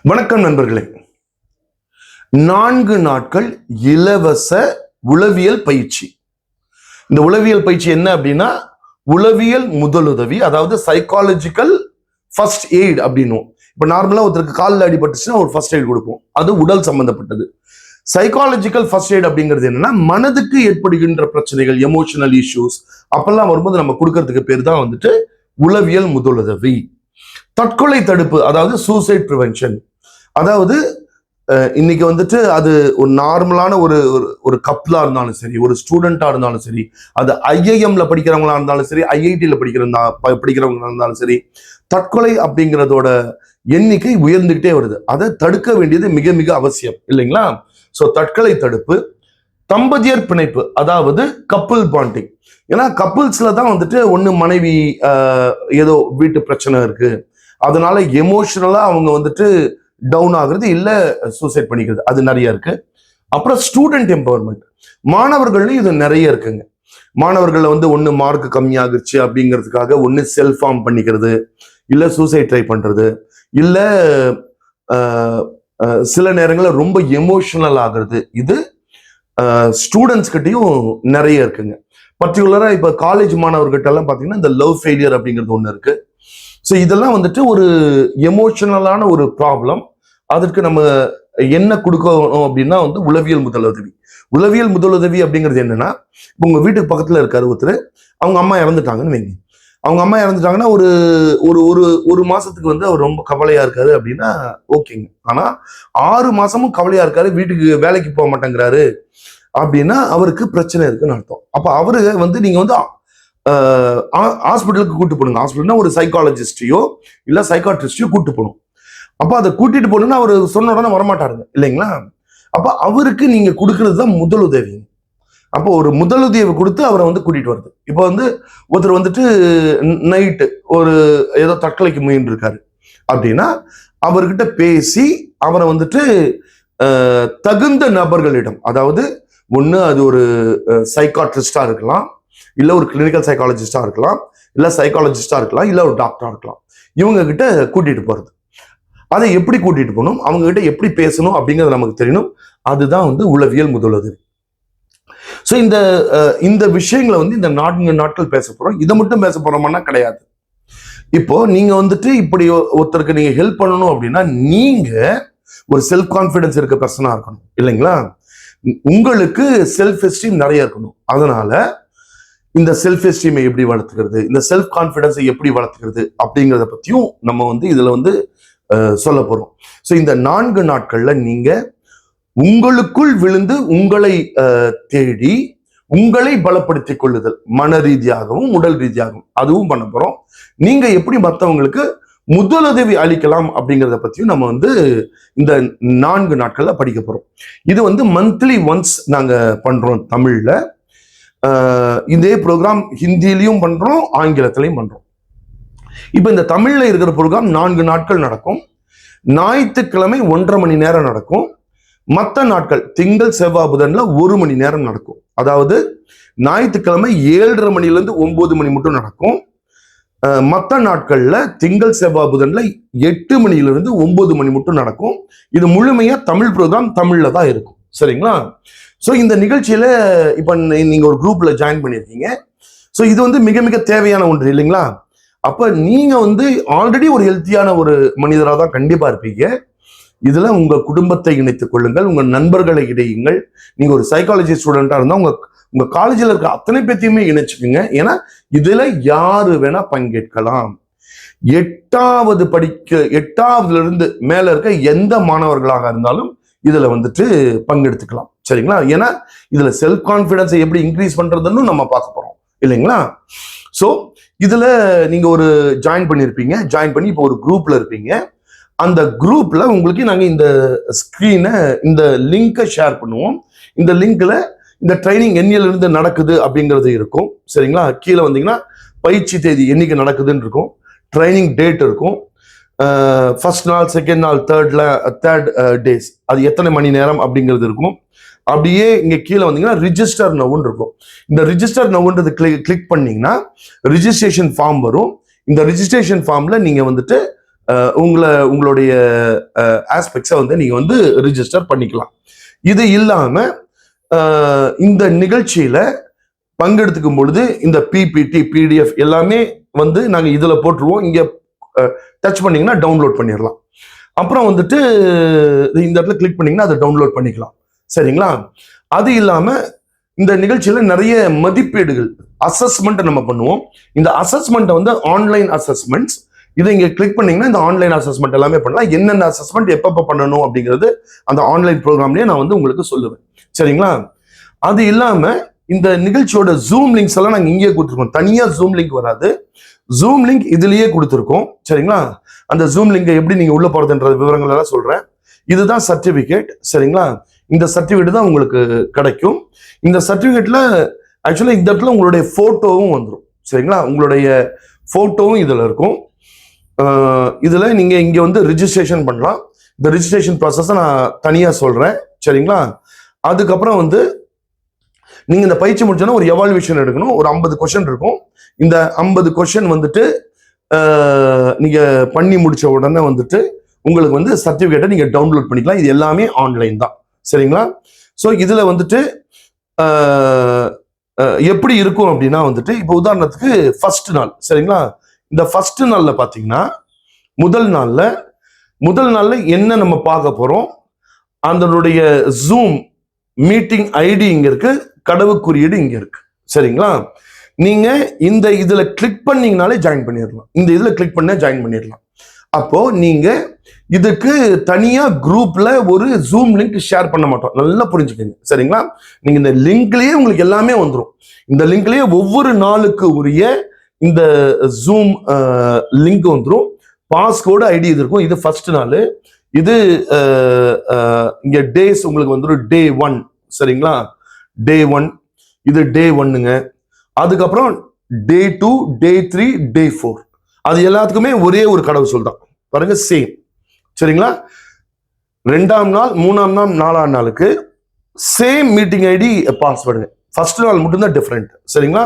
வணக்கம் நண்பர்களே. 4 நாட்கள் இலவச உளவியல் பயிற்சி. இந்த உளவியல் பயிற்சி என்ன அப்படின்னா, உளவியல் முதலுதவி, அதாவது சைக்காலஜிக்கல் ஃபர்ஸ்ட் எய்ட் அப்படின்னும். இப்போ நார்மலா ஒருத்தருக்கு காலில் அடிபட்டுச்சுன்னா ஒரு ஃபர்ஸ்ட் எய்ட் கொடுப்போம், அது உடல் சம்பந்தப்பட்டது. சைக்காலஜிக்கல் ஃபர்ஸ்ட் எய்ட் அப்படிங்கிறது என்னன்னா, மனதுக்கு ஏற்படுகின்ற பிரச்சனைகள், எமோஷனல் இஷ்யூஸ் அப்பெல்லாம் வரும்போது நம்ம கொடுக்கறதுக்கு பேர் தான் வந்துட்டு உளவியல் முதலுதவி. தற்கொலை தடுப்பு, அதாவது சூசைட் ப்ரிவென்ஷன். அதாவது இன்னைக்கு வந்துட்டு அது ஒரு நார்மலான ஒரு கப்லா இருந்தாலும் சரி, ஒரு ஸ்டூடெண்டா இருந்தாலும் சரி, அது ஐஐஎம்ல படிக்கிறவங்களா இருந்தாலும் சரி, ஐஐடியில் படிக்கிறவங்களா இருந்தாலும் சரி, தற்கொலை அப்படிங்கிறதோட எண்ணிக்கை உயர்ந்துகிட்டே வருது. அதை தடுக்க வேண்டியது மிக மிக அவசியம் இல்லைங்களா? ஸோ தற்கொலை தடுப்பு, தம்பதியர் பிணைப்பு, அதாவது கப்புள் பாண்டிங். ஏன்னா கப்புள்ஸ்ல தான் வந்துட்டு ஒண்ணு மனைவி ஏதோ வீட்டு பிரச்சனை இருக்கு, அதனால எமோஷனலா அவங்க வந்துட்டு டவுன் ஆகுறது, இல்ல சூசைட் பண்ணிக்கிறது, அது நிறைய இருக்கு. அப்புறம் ஸ்டூடெண்ட் எம்பவர்மெண்ட், மாணவர்கள்லயும் இது நிறைய இருக்குங்க. மாணவர்கள் வந்து ஒண்ணு மார்க் கம்மியாகிருச்சு அப்படிங்கிறதுக்காக ஒண்ணு செல்ஃப் ஹார்ம் பண்ணிக்கிறது, இல்ல சூசைட் ட்ரை பண்றது, இல்ல சில நேரங்களில் ரொம்ப எமோஷனல் ஆகுறது. இது ஸ்டூடெண்ட்ஸ் கிட்டையும் நிறைய இருக்குங்க. பர்டிகுலரா இப்ப காலேஜ் மாணவர்கிட்ட எல்லாம் பாத்தீங்கன்னா இந்த லவ் ஃபெயிலியர் அப்படிங்கிறது ஒண்ணு இருக்கு. ஸோ இதெல்லாம் வந்துட்டு ஒரு எமோஷனலான ஒரு ப்ராப்ளம். அதற்கு நம்ம என்ன கொடுக்கணும் அப்படின்னா வந்து உளவியல் முதலுதவி. உளவியல் முதலுதவி அப்படிங்கிறது என்னன்னா, உங்க வீட்டுக்கு பக்கத்துல இருக்காரு ஒருத்தர், அவங்க அம்மா இறந்துட்டாங்கன்னு வைங்க. அவங்க அம்மா இறந்துட்டாங்கன்னா ஒரு ஒரு ஒரு ஒரு மாசத்துக்கு வந்து அவர் ரொம்ப கவலையா இருக்காரு அப்படின்னா ஓகேங்க. ஆனா 6 மாசமும் கவலையா இருக்காரு, வீட்டுக்கு வேலைக்கு போக மாட்டேங்கிறாரு அப்படின்னா அவருக்கு பிரச்சனை இருக்குன்னு அர்த்தம். அப்ப அவரு வந்து நீங்க வந்து ஹாஸ்பிட்டலுக்கு கூட்டு போடுங்க. ஹாஸ்பிட்டல்னா ஒரு சைக்காலஜிஸ்டையோ இல்ல சைக்காட்ரிஸ்டையோ கூட்டு போகணும். அப்ப அதை கூட்டிட்டு போகணும்னா அவர் சொன்ன உடனே வரமாட்டாருங்க இல்லைங்களா? அப்ப அவருக்கு நீங்க கொடுக்கறது தான் முதலுதவி. அப்போ ஒரு முதலுதவியை கொடுத்து அவரை வந்து கூட்டிட்டு வருது. இப்போ வந்து ஒருத்தர் வந்துட்டு நைட்டு ஒரு ஏதோ தற்கொலைக்கு முயன்று இருக்காரு அப்படின்னா அவர்கிட்ட பேசி அவரை வந்துட்டு தகுந்த நபர்களிடம், அதாவது ஒண்ணு அது ஒரு சைக்காட்ரிஸ்டா இருக்கலாம், இல்ல ஒரு கிளினிக்கல் சைக்காலஜிஸ்டா இருக்கலாம், இல்ல சைக்காலஜிஸ்டா இருக்கலாம், இல்ல ஒரு டாக்டரா இருக்கலாம், இவங்க கிட்ட கூட்டிட்டு போறது. அதை எப்படி கூட்டிட்டு போகணும், அவங்க கிட்ட எப்படி பேசணும் அப்படிங்கிறது நமக்கு தெரியணும். அதுதான் வந்து உளவியல் முதலுதவி. ஸோ இந்த விஷயங்களை வந்து இந்த 4 நாட்கள் பேச போறோம். இதை மட்டும் பேச போறோம்னா கிடையாது. இப்போ நீங்க வந்துட்டு இப்படி ஒருத்தருக்கு நீங்க ஹெல்ப் பண்ணணும் அப்படின்னா நீங்க ஒரு செல்ஃப் கான்பிடன்ஸ் இருக்க பர்சனா இருக்கணும் இல்லைங்களா? உங்களுக்கு செல்ஃப் எஸ்டீம் நிறைய இருக்கணும். அதனால இந்த செல்ஃப் எஸ்டீமை எப்படி வளர்த்துக்கிறது, இந்த செல்ஃப் கான்பிடன்ஸை எப்படி வளர்த்துக்கிறது அப்படிங்கிறத பத்தியும் நம்ம வந்து இதுல வந்து சொல்ல போறோம். ஸோ இந்த 4 நாட்கள்ல நீங்க உங்களுக்குள் விழுந்து உங்களை தேடி உங்களை பலப்படுத்திக் கொள்ளுதல், மன ரீதியாகவும் உடல் ரீதியாகவும், அதுவும் பண்ண போறோம். நீங்க எப்படி மற்றவங்களுக்கு முதலுதவி அளிக்கலாம் அப்படிங்கிறத பத்தியும் நம்ம வந்து இந்த 4 நாட்கள்ல படிக்க போறோம். இது வந்து மந்த்லி ஒன்ஸ் நாங்க பண்றோம் தமிழ்ல. இதே ப்ரோக்ராம் ஹிந்திலையும் பண்றோம், ஆங்கிலத்திலையும் பண்றோம். இப்ப இந்த தமிழ்ல இருக்கிற ப்ரோக்ராம் 4 நாட்கள் நடக்கும். ஞாயிற்றுக்கிழமை 1.5 மணி நேரம் நடக்கும். மற்ற நாட்கள் திங்கள் செவ்வாய் புதன்ல 1 மணி நேரம் நடக்கும். அதாவது ஞாயிற்றுக்கிழமை 7:30 மணிலேருந்து 9 மணி மட்டும் நடக்கும். மற்ற நாட்கள்ல திங்கள் செவ்வாய் புதன்ல 8 மணிலிருந்து 9 மணி மட்டும் நடக்கும். இது முழுமையா தமிழ் ப்ரோக்ராம், தமிழ்ல தான் இருக்கும். சரிங்களா? ஸோ இந்த நிகழ்ச்சியில இப்ப நீங்க ஒரு குரூப்ல ஜாயின் பண்ணியிருக்கீங்க. ஸோ இது வந்து மிக மிக தேவையான ஒன்று இல்லைங்களா? அப்ப நீங்க வந்து ஆல்ரெடி ஒரு ஹெல்த்தியான ஒரு மனிதராக தான் கண்டிப்பா இருப்பீங்க. இதுல உங்க குடும்பத்தை இணைத்துக் கொள்ளுங்கள், உங்க நண்பர்களை இணையுங்கள். நீங்க ஒரு சைக்காலஜி ஸ்டூடெண்டா இருந்தா உங்க காலேஜில் இருக்க அத்தனை பேத்தையுமே இணைச்சுக்குங்க. ஏன்னா இதுல யாரு வேணா பங்கேற்கலாம். 8ஆவதுல இருந்து மேல இருக்க எந்த மாணவர்களாக இருந்தாலும் இதுல வந்துட்டு பங்கெடுத்துக்கலாம். சரிங்களா? ஏன்னா இதுல செல்ஃப் கான்பிடன்ஸை எப்படி இன்க்ரீஸ் பண்றதுன்னு நம்ம பார்க்க போறோம் இல்லைங்களா? ஸோ இதுல நீங்க ஒரு ஜாயின் பண்ணிருப்பீங்க, ஜாயின் பண்ணி இப்போ ஒரு குரூப்ல இருப்பீங்க. அந்த குரூப்ல உங்களுக்கு நாங்க இந்த ஸ்கிரீனை, இந்த லிங்கை ஷேர் பண்ணுவோம். இந்த லிங்க்ல இந்த ட்ரைனிங் என்னிலிருந்து நடக்குது அப்படிங்கிறது இருக்கும். சரிங்களா? கீழே வந்தீங்கன்னா பயிற்சி தேதி என்னைக்கு நடக்குதுன்னு இருக்கும், ட்ரைனிங் டேட் இருக்கும், ஃபர்ஸ்ட் நாள், செகண்ட் நாள், தேர்ட் டேஸ், அது எத்தனை மணி நேரம் அப்படிங்கிறது இருக்கும். அப்படியே இங்க கீழே வந்தீங்கன்னா ரிஜிஸ்டர் நவுன்னு இருக்கும். இந்த ரிஜிஸ்டர் நவுன்றது கிளிக் பண்ணீங்கன்னா ரிஜிஸ்ட்ரேஷன் ஃபார்ம் வரும். இந்த ரிஜிஸ்ட்ரேஷன் ஃபார்ம்ல நீங்க வந்துட்டு உங்களுடைய ஆஸ்பெக்ட்ஸை வந்து நீங்க வந்து ரிஜிஸ்டர் பண்ணிக்கலாம். இது இல்லாம இந்த நிகழ்ச்சியில பங்கெடுத்துக்கும் பொழுது இந்த பிபிடி பிடிஎஃப் எல்லாமே வந்து நாங்க இதுல போட்டுருவோம். இங்க டச் பண்ணீங்கன்னா டவுன்லோட் பண்ணிடலாம். அப்புறம் வந்துட்டு இந்த இடத்துல கிளிக் பண்ணீங்கன்னா அதை டவுன்லோட் பண்ணிக்கலாம். சரிங்களா? அது இல்லாம இந்த நிகழ்ச்சியில நிறைய மதிப்பீடுகள் அசஸ்மெண்ட் நம்ம பண்ணுவோம். இந்த அசஸ்மெண்ட்டை வந்து ஆன்லைன் அசஸ்மெண்ட்ஸ், இதை இங்க கிளிக் பண்ணீங்கன்னா இந்த ஆன்லைன் அசஸ்மெண்ட் எல்லாமே பண்ணலாம். என்னென்ன அசஸ்மெண்ட் எப்பப்ப பண்ணணும் அப்படிங்கிறது அந்த ஆன்லைன் ப்ரோக்ராம்லயே நான் வந்து உங்களுக்கு சொல்லுவேன். சரிங்களா? அது இல்லாம இந்த நிகழ்ச்சியோட ஜூம் லிங்க்ஸ் எல்லாம் நாங்க இங்கேயே கொடுத்துருக்கோம். தனியா ஜூம் லிங்க் வராது, ஜூம் லிங்க் இதுலயே கொடுத்துருக்கோம். சரிங்களா? அந்த ஜூம் லிங்கை எப்படி நீங்க உள்ள போறதுன்ற விவரங்கள் எல்லாம் சொல்றேன். இதுதான் சர்டிபிகேட். சரிங்களா? இந்த சர்டிபிகேட் தான் உங்களுக்கு கிடைக்கும். இந்த சர்டிபிகேட்ல ஆக்சுவலா இந்த இடத்துல உங்களுடைய போட்டோவும் வந்துடும். சரிங்களா? உங்களுடைய போட்டோவும் இதுல இருக்கும். இதுல நீங்க இங்க வந்து ரிஜிஸ்ட்ரேஷன் பண்ணலாம். இந்த ரிஜிஸ்ட்ரேஷன் ப்ராசஸ் நான் தனியா சொல்றேன். சரிங்களா? அதுக்கப்புறம் வந்து நீங்க இந்த பயிற்சி முடிச்சோன்னா ஒரு எவால்யூஷன் எடுக்கணும். ஒரு 50 கொஸ்டின் இருக்கும். இந்த 50 கொஸ்டின் வந்துட்டு நீங்க பண்ணி முடிச்ச உடனே வந்துட்டு உங்களுக்கு வந்து சர்டிபிகேட்டை நீங்க டவுன்லோட் பண்ணிக்கலாம். இது எல்லாமே ஆன்லைன் தான். சரிங்களா? ஸோ இதுல வந்துட்டு எப்படி இருக்கும் அப்படின்னா வந்துட்டு இப்போ உதாரணத்துக்கு ஃபர்ஸ்ட் நாள். சரிங்களா? இந்த ஃபர்ஸ்ட் நாள்ல பாத்தீங்கன்னா முதல் நாள்ல என்ன நம்ம பார்க்க போறோம், அதனுடைய ஜூம் மீட்டிங் ஐடி இங்க இருக்கு, கடவு குறியீடு இங்க இருக்கு. சரிங்களா? நீங்க இந்த இதுல கிளிக் பண்ணீங்கனாலே ஜாயின் பண்ணிடலாம். இந்த இதுல கிளிக் பண்ண ஜாயின் பண்ணிடலாம். அப்போ நீங்க இதுக்கு தனியா குரூப்ல ஒரு ஜூம் லிங்க் ஷேர் பண்ண மாட்டோம். நல்லா புரிஞ்சுக்கங்க. சரிங்களா? நீங்க இந்த லிங்க்லயே உங்களுக்கு எல்லாமே வந்துடும். இந்த லிங்க்லயே ஒவ்வொரு நாளுக்கு உரிய இந்த ஜூம் லிங்க் வந்துடும். பாஸ்கோடு ஐடி இது இருக்கும். இது ஃபர்ஸ்ட் நாள். இது இங்க டேஸ் உங்களுக்கு வந்துடும். டே 1. சரிங்களா? டே 1 இது டே 1ங்க. அதுக்கப்புறம் டே 2, டே 3, டே 4. அது எல்லாத்துக்குமே ஒரே ஒரு கடவுச்சொல் தான். பாருங்க, சேம். சரிங்களா? 2ஆம் நாள், 3ஆம் நாள், 4ஆம் நாளுக்கு சேம் மீட்டிங் ஐடி பாஸ்வேர்டுங்க. ஃபர்ஸ்ட் நாள் மட்டும்தான் டிஃப்ரெண்ட். சரிங்களா?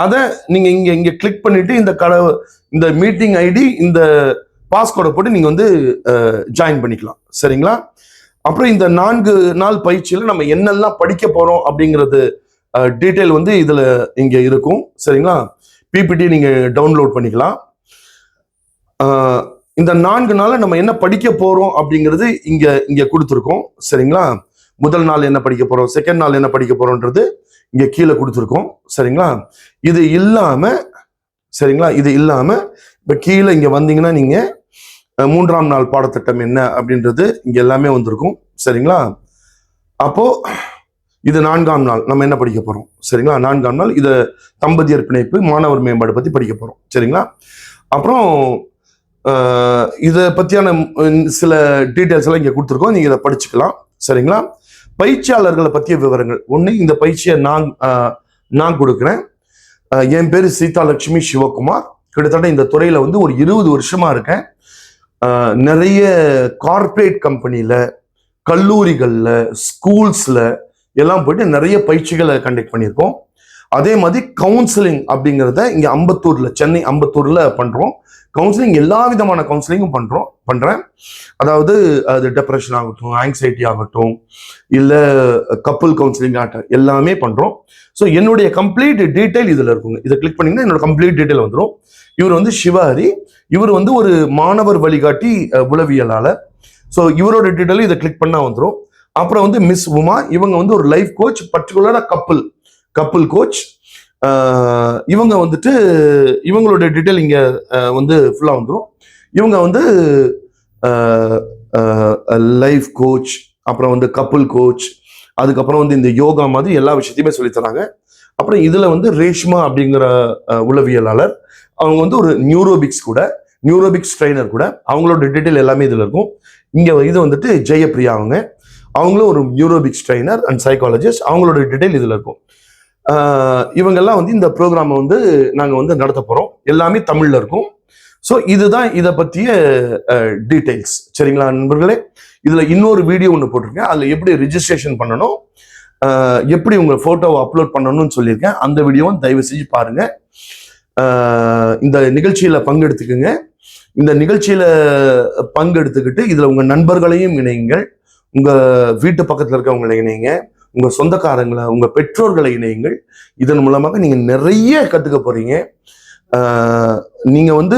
அதை நீங்க இங்க கிளிக் பண்ணிட்டு இந்த மீட்டிங் ஐடி இந்த பாஸ்கோடை போட்டு நீங்க வந்து ஜாயின் பண்ணிக்கலாம். சரிங்களா? அப்புறம் இந்த 4 நாள் பயிற்சியில நம்ம என்னெல்லாம் படிக்க போறோம் அப்படிங்கிறது டீட்டெயில் வந்து இதுல இங்க இருக்கும். சரிங்களா? பிபிடி நீங்க டவுன்லோட் பண்ணிக்கலாம். இந்த 4 நாள்ல நம்ம என்ன படிக்க போறோம் அப்படிங்கிறது இங்க கொடுத்துருக்கோம். சரிங்களா? முதல் நாள் என்ன படிக்க போறோம், செகண்ட் நாள் என்ன படிக்க போறோம்ன்றது இங்க கீழே கொடுத்துருக்கோம். சரிங்களா? இது இல்லாம இப்ப கீழே இங்க வந்தீங்கன்னா நீங்க 3ஆம் நாள் பாடத்திட்டம் என்ன அப்படின்றது இங்க எல்லாமே வந்திருக்கும். சரிங்களா? அப்போ இது 4ஆம் நாள் நம்ம என்ன படிக்க போறோம். சரிங்களா? 4ஆம் நாள் இத தம்பதியர் பிணைப்பு, மாணவர் மேம்பாடு பத்தி படிக்க போறோம். சரிங்களா? அப்புறம் இதை பத்தியான சில டீட்டெயில்ஸ் எல்லாம் இங்க கொடுத்துருக்கோம். நீங்க இதை படிச்சுக்கலாம். சரிங்களா? பயிற்சியாளர்களை பற்றிய விவரங்கள் ஒண்ணு. இந்த பயிற்சியை நான் கொடுக்குறேன். என் பேரு சீதாலட்சுமி சிவகுமார். கிட்டத்தட்ட இந்த துறையில வந்து ஒரு 20 வருஷமா இருக்கேன். நிறைய கார்ப்பரேட் கம்பெனில, கல்லூரிகள்ல, ஸ்கூல்ஸ்ல எல்லாம் போயிட்டு நிறைய பயிற்சிகளை கண்டக்ட் பண்ணியிருக்கோம். அதே மாதிரி கவுன்சிலிங் அப்படிங்கிறத இங்க அம்பத்தூர்ல, சென்னை அம்பத்தூர்ல பண்றோம். கவுன்சிலிங் எல்லா விதமான கவுன்சிலிங்கும் பண்றேன். அதாவது அது டிப்ரெஷன் ஆகட்டும், ஆங்ஸைட்டி ஆகட்டும், இல்ல கப்புள் கவுன்சிலிங் ஆகட்டும், எல்லாமே பண்றோம். ஸோ என்னுடைய கம்ப்ளீட் டீட்டெயில் இதுல இருக்குங்க. இதை கிளிக் பண்ணீங்கன்னா என்னோட கம்ப்ளீட் டீட்டெயில் வந்துடும். இவர் வந்து சிவஹரி. இவர் வந்து ஒரு மாணவர் வழிகாட்டி உளவியலாளர். ஸோ இவரோட டீட்டெயில் இதை கிளிக் பண்ணா வந்துடும். அப்புறம் வந்து மிஸ் உமா, இவங்க வந்து ஒரு லைஃப் கோச், பர்டிகுலரா கப்புள் கோச். இவங்க வந்துட்டு இவங்களோட டீட்டெயில் இங்க வந்து ஃபுல்லா வந்துடும். இவங்க வந்து லைஃப் கோச், அப்புறம் வந்து கப்புள் கோச், அதுக்கப்புறம் வந்து இந்த யோகா மாதிரி எல்லா விஷயத்தையுமே சொல்லித்தராங்க. அப்புறம் இதுல வந்து ரேஷ்மா அப்படிங்கிற உளவியலாளர். அவங்க வந்து ஒரு நியூரோபிக்ஸ் ட்ரைனர் கூட. அவங்களோட டீட்டெயில் எல்லாமே இதுல இருக்கும். இங்க இது வந்துட்டு ஜெயப்பிரியா, அவங்களும் ஒரு நியூரோபிக்ஸ் ட்ரைனர் அண்ட் சைக்காலஜிஸ்ட். அவங்களோட டீட்டெயில் இதுல இருக்கும். இவங்கெல்லாம் வந்து இந்த ப்ரோக்ராமை வந்து நாங்க வந்து நடத்த போறோம். எல்லாமே தமிழ்ல இருக்கும். ஸோ இதுதான் இதை பற்றிய டீட்டெயில்ஸ். சரிங்களா நண்பர்களே? இதுல இன்னொரு வீடியோ ஒன்று போட்டிருக்கேன். அதுல எப்படி ரிஜிஸ்ட்ரேஷன் பண்ணணும், எப்படி உங்க போட்டோவை அப்லோட் பண்ணணும்னு சொல்லியிருக்கேன். அந்த வீடியோவும் தயவு செஞ்சு பாருங்க. இந்த நிகழ்ச்சியில பங்கெடுத்துக்குங்க. இந்த நிகழ்ச்சியில பங்கெடுத்துக்கிட்டு இதுல உங்க நண்பர்களையும் இணையுங்கள், உங்க வீட்டு பக்கத்துல இருக்கவங்களை இணைங்க, உங்க சொந்தக்காரங்களை, உங்க பெற்றோர்களை இணையுங்கள். இதன் மூலமாக நீங்க நிறைய கத்துக்க போறீங்க. நீங்க வந்து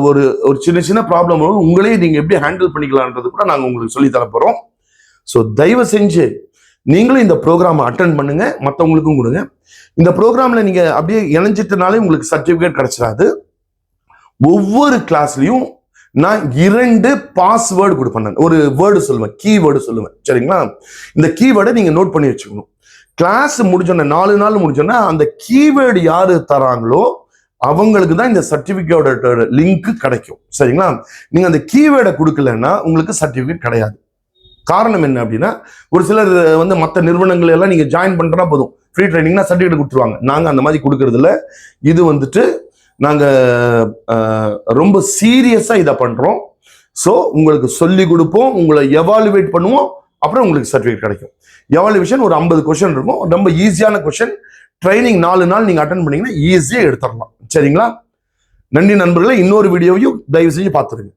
ஒரு ஒரு சின்ன சின்ன ப்ராப்ளம் உங்களே நீங்க எப்படி ஹேண்டில் பண்ணிக்கலான்றது கூட நாங்க உங்களுக்கு சொல்லி தர போறோம். ஸோ தயவு செஞ்சு நீங்களும் இந்த ப்ரோக்ராமை அட்டென்ட் பண்ணுங்க, மற்றவங்களுக்கும் கொடுங்க. இந்த ப்ரோக்ராம்ல நீங்க அப்படியே இணைஞ்சிட்டனாலே உங்களுக்கு சர்டிபிகேட் கிடைச்சிடாது. ஒவ்வொரு கிளாஸ்லயும் நான் 2 பாஸ்வேர்டு கொடுப்பேன். ஒரு வேர்டு சொல்லுவேன், கீவேர்டு சொல்லுவேன். சரிங்களா? இந்த கீவேர்டை நீங்க நோட் பண்ணி வச்சுக்கணும். கிளாஸ் முடிஞ்சோன்னா 4 நாள் முடிஞ்சோன்னா அந்த கீவேர்டு யாரு தராங்களோ அவங்களுக்கு தான் இந்த சர்டிபிகேட்டோட லிங்க் கிடைக்கும். சரிங்களா? நீங்க அந்த கீவேர்டை கொடுக்கலன்னா உங்களுக்கு சர்டிபிகேட் கிடையாது. காரணம் என்ன அப்படின்னா, ஒரு சிலர் வந்து மற்ற நிறுவனங்கள் எல்லாம் நீங்க ஜாயின் பண்றா போதும் ஃப்ரீ ட்ரைனிங்னா சர்டிபிகேட் கொடுத்துருவாங்க. நாங்க அந்த மாதிரி கொடுக்கறது இல்லை. இது வந்துட்டு நாங்க ரொம்ப சீரியஸா இதை பண்றோம். ஸோ உங்களுக்கு சொல்லி கொடுப்போம், உங்களை எவாலுவேட் பண்ணுவோம், அப்புறம் உங்களுக்கு சர்டிபிகேட் கிடைக்கும். எவாலுவேஷன் ஒரு 50 கொஸ்டின் இருக்கும், ரொம்ப ஈஸியான கொஸ்டின். ட்ரைனிங் 4 நாள் நீங்க அட்டென்ட் பண்ணீங்கன்னா ஈஸியா எடுத்துடலாம். சரிங்களா? நன்றி நண்பர்களே. இன்னொரு வீடியோவையும் தயவு செஞ்சு பார்த்துருங்க.